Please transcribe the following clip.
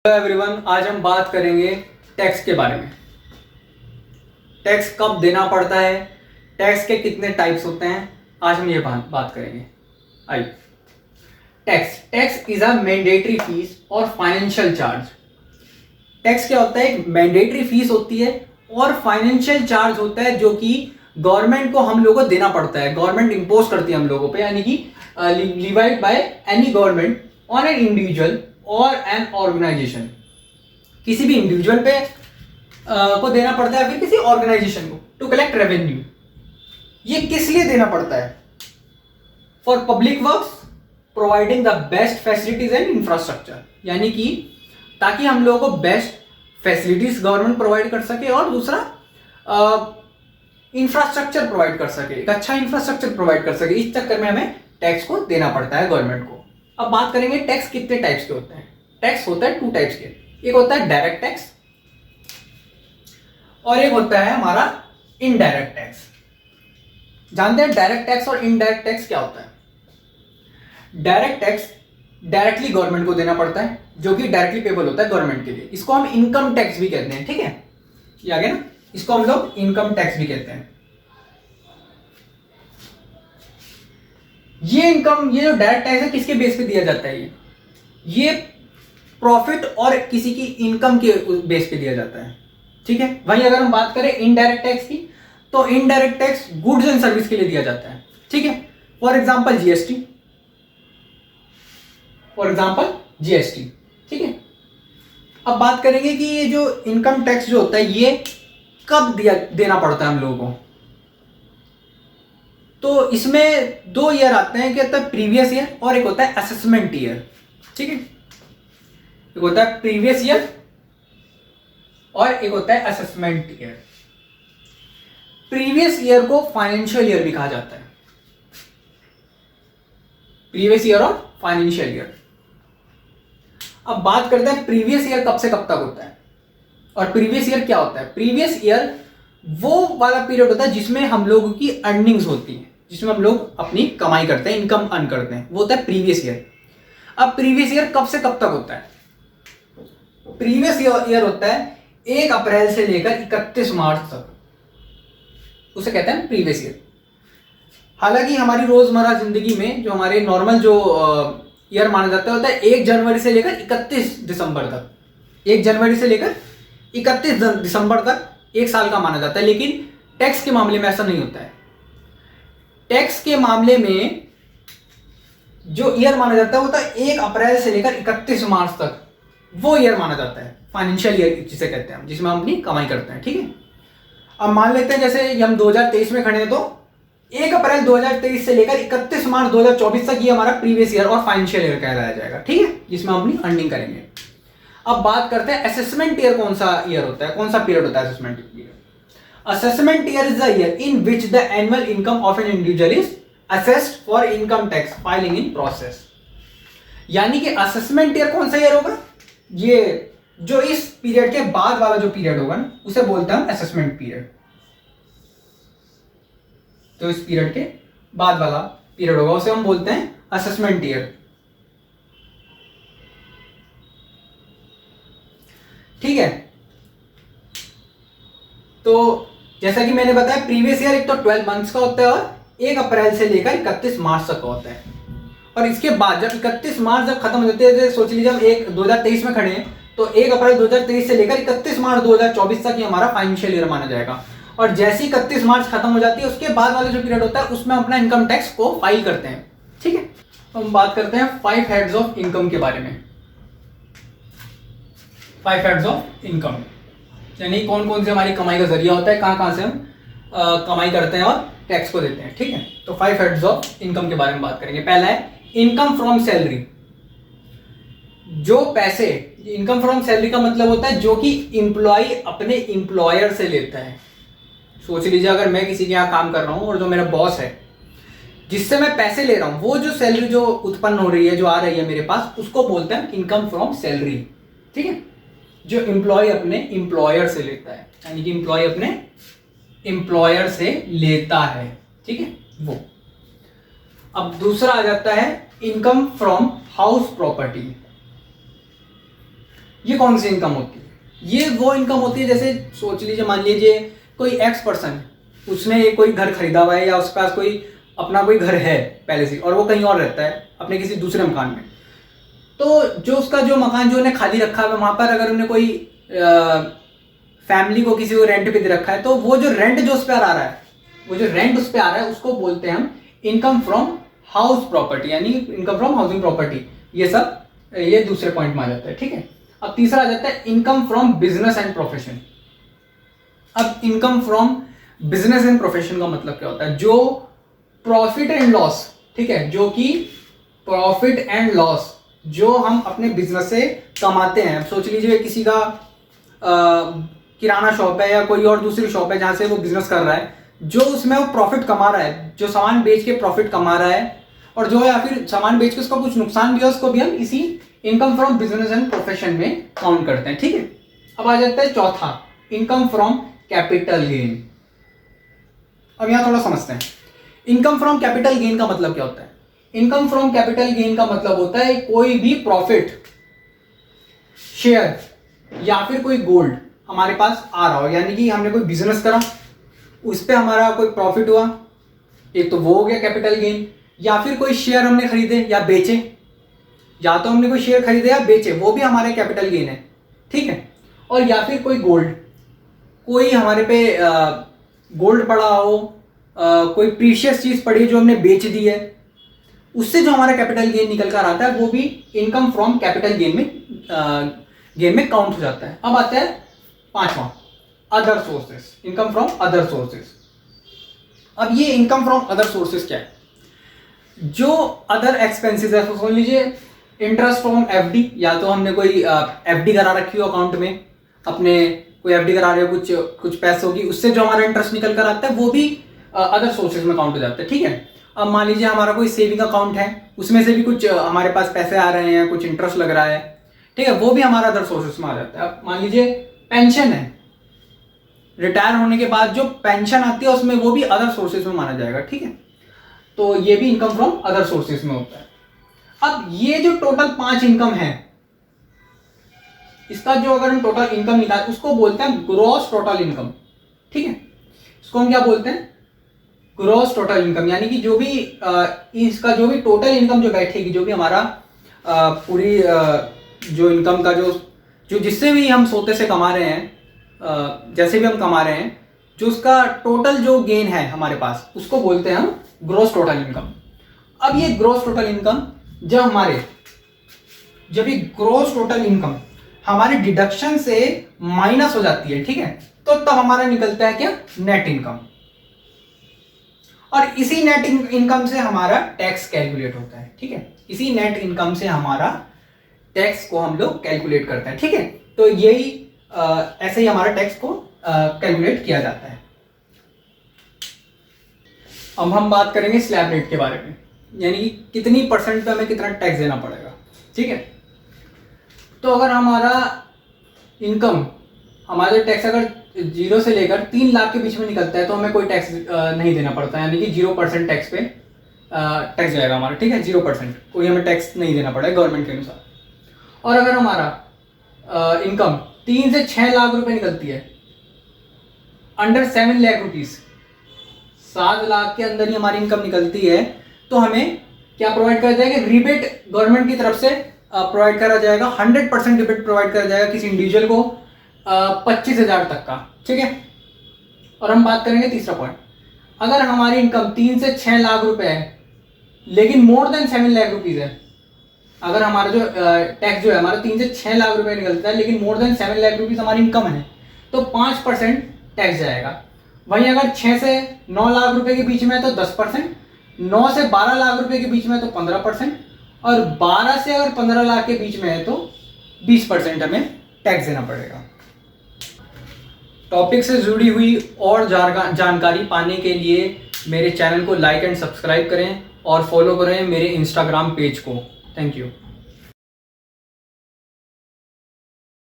Hello everyone, आज हम बात करेंगे टैक्स के बारे में। टैक्स कब देना पड़ता है, टैक्स के कितने टाइप्स होते हैं, आज हम ये बात करेंगे। आइए, tax tax is a mandatory fees और फाइनेंशियल चार्ज। टैक्स क्या होता है? एक मैंडेटरी फीस होती है और फाइनेंशियल चार्ज होता है जो कि गवर्नमेंट को हम लोगों को देना पड़ता है। गवर्नमेंट इंपोज करती है हम लोगों पे, यानी कि levied by any government on an individual और एन ऑर्गेनाइजेशन। किसी भी इंडिविजुअल पे को देना पड़ता है, फिर किसी ऑर्गेनाइजेशन को, टू कलेक्ट रेवेन्यू। ये किस लिए देना पड़ता है? For public works, providing the best facilities and infrastructure, यानी कि ताकि हम लोगों को बेस्ट फैसिलिटीज गवर्नमेंट प्रोवाइड कर सके और दूसरा इंफ्रास्ट्रक्चर प्रोवाइड कर सके, एक अच्छा इंफ्रास्ट्रक्चर प्रोवाइड कर सके। इस चक्कर में हमें टैक्स को देना पड़ता है गवर्नमेंट को। अब बात करेंगे टैक्स कितने टाइप्स के होते हैं। टैक्स होता है 2 टाइप्स के, एक होता है डायरेक्ट टैक्स और एक होता है हमारा इनडायरेक्ट टैक्स। जानते हैं डायरेक्ट टैक्स और इनडायरेक्ट टैक्स क्या होता है? डायरेक्ट टैक्स डायरेक्टली गवर्नमेंट को देना पड़ता है, जो कि डायरेक्टली पेबल होता है गवर्नमेंट के लिए। इसको हम इनकम टैक्स भी कहते हैं, ठीक है, ये आ गया ना। इसको हम लोग इनकम टैक्स भी कहते हैं। ये इनकम, ये जो डायरेक्ट टैक्स है, किसके बेस पे दिया जाता है? ये प्रॉफिट और किसी की इनकम के बेस पे दिया जाता है, ठीक है। वहीं अगर हम बात करें इनडायरेक्ट टैक्स की, तो indirect tax goods and service के लिए दिया जाता है, ठीक है। फॉर एग्जांपल जीएसटी, ठीक है। अब बात करेंगे कि ये जो इनकम टैक्स जो होता है, ये कब देना पड़ता है हम लोगों को। तो इसमें 2 ईयर आते हैं, क्या होता है? प्रीवियस ईयर और एक होता है असेसमेंट ईयर, ठीक है। एक होता है प्रीवियस ईयर और एक होता है असेसमेंट ईयर। प्रीवियस ईयर को फाइनेंशियल ईयर भी कहा जाता है। प्रीवियस ईयर और फाइनेंशियल ईयर। अब बात करते हैं प्रीवियस ईयर कब से कब तक होता है और प्रीवियस ईयर क्या होता है। प्रीवियस ईयर वो वाला पीरियड होता है जिसमें हम लोगों की अर्निंग्स होती है, जिसमें हम लोग अपनी कमाई करते हैं, इनकम अर्न करते हैं, वो होता है प्रीवियस ईयर। अब प्रीवियस ईयर कब से कब तक होता है? प्रीवियस ईयर होता है 1 अप्रैल से लेकर 31 मार्च तक, उसे कहते हैं प्रीवियस ईयर। हालांकि हमारी रोजमर्रा जिंदगी में जो हमारे नॉर्मल जो ईयर माना जाता है, होता है 1 जनवरी से लेकर 31 दिसंबर तक। 1 जनवरी से लेकर 31 दिसंबर तक 1 साल का माना जाता है। लेकिन टैक्स के मामले में ऐसा नहीं होता है। टैक्स के मामले में जो ईयर माना जाता है, वो होता है 1 अप्रैल से लेकर 31 मार्च तक, वो ईयर माना जाता है फाइनेंशियल ईयर जिसे कहते हैं हम, जिसमें हम अपनी कमाई करते हैं, ठीक है। अब मान लेते हैं जैसे हम 2023 में खड़े हैं, तो 1 अप्रैल 2023 से लेकर 31 मार्च 2024 तक ये हमारा प्रीवियस ईयर और फाइनेंशियल ईयर कहलाया जाएगा, ठीक है, जिसमें हम अपनी अर्निंग करेंगे। अब बात करते हैं असेसमेंट ईयर कौन सा ईयर होता है, कौन सा पीरियड होता है assessment year. Assessment year is the year in which the annual income of an individual is assessed for income tax filing in process. यानी कि असेसमेंट ईयर कौन सा ईयर होगा? ये जो इस पीरियड के बाद वाला जो पीरियड होगा ना, उसे बोलते हैं असेसमेंट पीरियड। तो इस पीरियड के बाद वाला पीरियड होगा, उसे हम बोलते हैं असेसमेंट ईयर, ठीक है। तो जैसा कि मैंने बताया, प्रीवियस ईयर एक तो 12 मंथ्स का होता है और 1 अप्रैल से लेकर 31 मार्च तक का होता है। और इसके बाद जब 31 मार्च जब खत्म हो जाते हैं, सोच लीजिए हम 2023 में खड़े हैं, तो 1 अप्रैल 2023 से लेकर 31 मार्च 2024 तक ये हमारा फाइनेंशियल ईयर माना जाएगा। और जैसे ही 31 मार्च खत्म हो जाती है, उसके बाद वाला जो पीरियड होता है, उसमें अपना इनकम टैक्स को फाइल करते हैं, ठीक है। तो हम बात करते हैं 5 हेड्स ऑफ इनकम के बारे में। 5 हेड्स ऑफ इनकम यानी कौन कौन से हमारी कमाई का जरिया होता है, कहां कहां से हम कमाई करते हैं और टैक्स को देते हैं, ठीक है। तो 5 हेड्स ऑफ इनकम के बारे में बात करेंगे। पहला है इनकम फ्रॉम सैलरी। जो पैसे, इनकम फ्रॉम सैलरी का मतलब होता है जो कि इंप्लॉय अपने इंप्लॉयर से लेता है। सोच लीजिए, अगर मैं किसी के यहाँ काम कर रहा हूं और जो मेरा बॉस है, जिससे मैं पैसे ले रहा हूं, वो जो सैलरी जो उत्पन्न हो रही है, जो आ रही है मेरे पास, उसको बोलते हैं इनकम फ्रॉम सैलरी, ठीक है। जो इंप्लॉय अपने इंप्लॉयर से लेता है, यानी कि इंप्लॉय अपने इंप्लॉयर से लेता है, ठीक है, वो। अब दूसरा आ जाता है इनकम फ्रॉम हाउस प्रॉपर्टी। ये कौन सी इनकम होती है? ये वो इनकम होती है, जैसे सोच लीजिए, मान लीजिए कोई एक्स पर्सन, उसने कोई घर खरीदा हुआ है या उसके पास कोई अपना कोई घर है पहले से और वो कहीं और रहता है अपने किसी दूसरे मकान में। तो जो उसका जो मकान जो उन्हें खाली रखा है वहां पर अगर उन्हें कोई फैमिली को किसी को रेंट पे दे रखा है, तो वो जो रेंट जो उस पर आ रहा है, वो जो रेंट उस पर आ रहा है उसको बोलते हैं हम इनकम फ्रॉम हाउस प्रॉपर्टी, यानी इनकम फ्रॉम हाउसिंग प्रॉपर्टी। ये सब ये दूसरे पॉइंट में आ जाता है, ठीक है। अब तीसरा आ जाता है income from business and profession. अब income from business and profession का मतलब क्या होता है? जो प्रॉफिट एंड लॉस, ठीक है, जो कि प्रॉफिट एंड लॉस जो हम अपने बिजनेस से कमाते हैं। सोच लीजिए किसी का किराना शॉप है या कोई और दूसरी शॉप है जहां से वो बिजनेस कर रहा है, जो उसमें वो प्रॉफिट कमा रहा है, जो सामान बेच के प्रॉफिट कमा रहा है, और जो या फिर सामान बेच के उसका कुछ नुकसान भी है, उसको भी हम इसी income from business and profession में काउंट करते हैं, ठीक है। अब आ जाता है चौथा, इनकम फ्रॉम कैपिटल गेन। अब यहां थोड़ा समझते हैं इनकम फ्रॉम कैपिटल गेन का मतलब क्या होता है। इनकम फ्रॉम कैपिटल गेन का मतलब होता है कोई भी प्रॉफिट, शेयर या फिर कोई गोल्ड हमारे पास आ रहा हो, यानी कि हमने कोई बिजनेस करा, उस पर हमारा कोई प्रॉफिट हुआ, एक तो वो हो गया कैपिटल गेन, या फिर कोई शेयर हमने खरीदे या बेचे, या तो हमने कोई शेयर खरीदे या बेचे, वो भी हमारे कैपिटल गेन है, ठीक है। और या फिर कोई गोल्ड, कोई हमारे पे गोल्ड पड़ा हो, कोई प्रीशियस चीज पड़ी जो हमने बेच दी है, उससे जो हमारा कैपिटल गेन निकल कर आता है वो भी इनकम फ्रॉम कैपिटल गेन में काउंट हो जाता है। अब आता है पांचवा, other sources, income from other sources. अब ये इनकम फ्रॉम अदर सोर्सेस क्या है? जो अदर एक्सपेंसेस है, तो समझ लीजिए इंटरेस्ट फ्रॉम एफडी, या तो हमने कोई एफडी करा रखी हो अकाउंट में, अपने कोई एफडी करा रहे हो कुछ पैसों की, उससे जो हमारा इंटरेस्ट निकल कर आता है वो भी अदर सोर्सेज में काउंट हो जाता है, ठीक है। अब मान लीजिए हमारा कोई सेविंग अकाउंट है, उसमें से भी कुछ हमारे पास पैसे आ रहे हैं, कुछ इंटरेस्ट लग रहा है, ठीक है, वो भी हमारा अदर सोर्सेज में आ जाता है। अब मान लीजिए पेंशन है, रिटायर होने के बाद जो पेंशन आती है उसमें वो भी अदर सोर्सेज में माना जाएगा, ठीक है। तो ये भी इनकम फ्रॉम अदर सोर्सेज में होता है। अब ये जो टोटल 5 इनकम है, इसका जो अगर हम टोटल इनकम निकाल उसको बोलते हैं ग्रॉस टोटल इनकम, ठीक है। इसको हम क्या बोलते हैं? ग्रॉस टोटल इनकम, यानी कि जो भी इसका जो भी टोटल इनकम जो बैठेगी, जो भी हमारा पूरी जो इनकम का जो जिससे भी हम सोते से कमा रहे हैं, जैसे भी हम कमा रहे हैं, जो उसका टोटल जो गेन है हमारे पास, उसको बोलते हैं हम ग्रॉस टोटल इनकम। अब ये ग्रॉस टोटल इनकम जब ये ग्रॉस टोटल इनकम हमारे डिडक्शन से माइनस हो जाती है, ठीक है, तो तब हमारा निकलता है क्या? Net income. और इसी नेट इनकम से हमारा टैक्स कैलकुलेट होता है, ठीक है। इसी नेट इनकम से हमारा टैक्स को हम लोग कैलकुलेट करते हैं, ठीक है। तो यही ऐसे ही हमारा टैक्स को कैलकुलेट किया जाता है। अब हम बात करेंगे स्लैब रेट के बारे में, यानी कि कितनी परसेंट पे हमें कितना टैक्स देना पड़ेगा, ठीक है। तो अगर हमारा इनकम, हमारा टैक्स अगर 0 से लेकर 3 लाख के बीच में निकलता है तो हमें कोई टैक्स नहीं देना पड़ता, यानी कि 0% टैक्स पे टैक्स जाएगा हमारा, ठीक है। 0% कोई हमें टैक्स नहीं देना पड़ेगा गवर्नमेंट के अनुसार। और अगर हमारा इनकम 3 से 6 लाख रुपए निकलती है, अंडर 7 लाख रुपीज, 7 लाख के अंदर ही हमारी इनकम निकलती है, तो हमें क्या प्रोवाइड करा जाएगा? रिबेट गवर्नमेंट की तरफ से प्रोवाइड करा जाएगा, 100% रिबेट प्रोवाइड करा जाएगा किसी इंडिविजुअल को 25,000 तक का, ठीक है। और हम बात करेंगे तीसरा पॉइंट, अगर हमारी इनकम 3 से 6 लाख रुपए है लेकिन मोर देन 7 लाख रुपीज है, अगर हमारा जो टैक्स जो है हमारा 3 से 6 लाख रुपए निकलता है लेकिन मोर देन 7 लाख रुपीज हमारी इनकम है, तो 5% टैक्स जाएगा। वहीं अगर 6 से 9 लाख रुपए के बीच में है तो 10%, 9 से 12 लाख रुपए के बीच में है तो 15%, और 12 से अगर 15 लाख के बीच में है तो 20% हमें टैक्स देना पड़ेगा। टॉपिक से जुड़ी हुई और जानकारी पाने के लिए मेरे चैनल को लाइक एंड सब्सक्राइब करें और फॉलो करें मेरे इंस्टाग्राम पेज को। Thank you.